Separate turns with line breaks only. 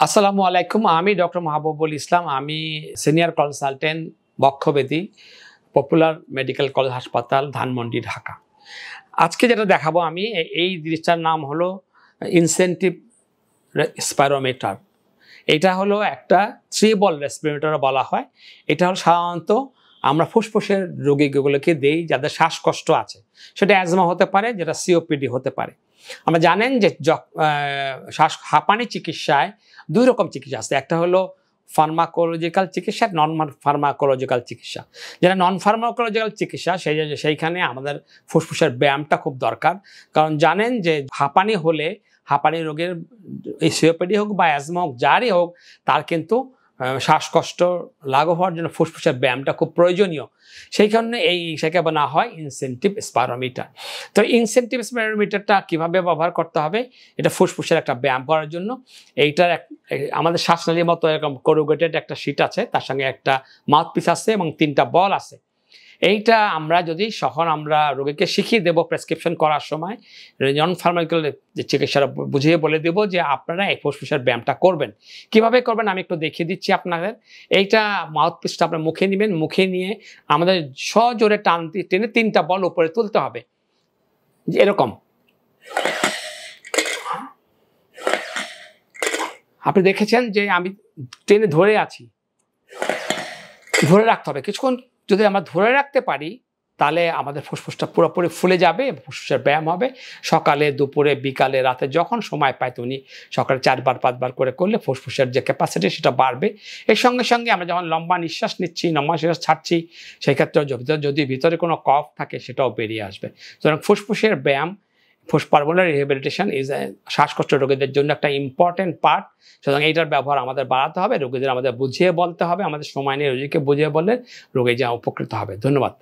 আসসালামু আলাইকুম। আমি ডক্টর মাহবুবুল ইসলাম। আমি সিনিয়র কনসালটেন্ট বক্ষব্যাধি, পপুলার মেডিকেল কলেজ হাসপাতাল, ধানমন্ডি, ঢাকা। আজকে যেটা দেখাবো আমি এই জিনিসটার নাম হলো ইনসেন্টিভ স্পাইরোমিটার। এটা হলো একটা 3 বল রেসপিরেটর বলা হয়। এটা হলো সাধারণত আমরা ফুসফুসের রোগীগুলোকে দেই যাদের শ্বাসকষ্ট আছে। সেটা অ্যাজমা হতে পারে, যেটা সিওপিডি হতে পারে। আমরা জানেন যে হাঁপানি চিকিৎসায় 2 রকম চিকিৎসা আছে। একটা হলো ফার্মাকোলজিক্যাল চিকিৎসা, নন ফার্মাকোলজিক্যাল চিকিৎসা। যেটা নন ফার্মাকোলজিক্যাল চিকিৎসা সেইখানে আমাদের ফুসফুসের ব্যায়ামটা খুব দরকার। কারণ জানেন যে হাঁপানি হলে, হাঁপানি রোগের এই সিওপিডি হোক বা অ্যাজমা হোক, যারই হোক, তার কিন্তু শ্বাসকষ্ট লাঘব হওয়ার জন্য ফুসফুসের ব্যায়ামটা খুব প্রয়োজনীয়। সেই কারণে সেকে বলা হয় ইনসেন্টিভ স্পাইরোমিটার। তো ইনসেন্টিভ স্পাইরোমিটারটা কীভাবে ব্যবহার করতে হবে? এটা ফুসফুসের একটা ব্যায়াম করার জন্য। এইটার আমাদের শ্বাসনালীর মতো এরকম করুগেটেড একটা শিট আছে, তার সঙ্গে একটা মাউথপিস আছে এবং 3টা বল আছে। এইটা আমরা যদি আমরা রোগীকে শিখিয়ে দেবো প্রেসক্রিপশন করার সময়, নন ফার্মাকোলজিক্যাল যে চিকিৎসাটা বুঝিয়ে বলে দেবো যে আপনারা এই ফুসফুসের ব্যায়ামটা করবেন। কিভাবে করবেন আমি একটু দেখিয়ে দিচ্ছি আপনাদের। এইটা মাউথপিসটা আপনার মুখে নেবেন, মুখে নিয়ে আমাদের সজোরে টেনে 3টা বল উপরে তুলতে হবে, এরকম। আপনি দেখেছেন যে আমি টেনে ধরে আছি, ধরে রাখতে হবে কিছুক্ষণ। যদি আমরা ধরে রাখতে পারি তাহলে আমাদের ফুসফুসটা পুরোপুরি ফুলে যাবে, ফুসফুসের ব্যায়াম হবে। সকালে, দুপুরে, বিকালে, রাতে যখন সময় পায় উনি সকালে 4বার 5বার করে করলে ফুসফুসের যে ক্যাপাসিটি সেটা বাড়বে। এর সঙ্গে সঙ্গে আমরা যখন লম্বা নিঃশ্বাস নিচ্ছি, লম্বা নিঃশ্বাস ছাড়ছি, সেই ক্ষেত্রে যদি ভিতরে কোনো কফ থাকে সেটাও বেরিয়ে আসবে। সুতরাং ফুসফুসের ব্যায়াম, পালমোনারি রিহ্যাবিলিটেশন শ্বাসকষ্ট রোগীদের জন্য একটা ইম্পর্টেন্ট পার্ট। সুতরাং এইটার ব্যবহার আমাদের বাড়াতে হবে, রোগীদের আমাদের বুঝিয়ে বলতে হবে, আমাদের সময় নিয়ে রোগীকে বুঝিয়ে বললে রোগী যা উপকৃত হবে। ধন্যবাদ।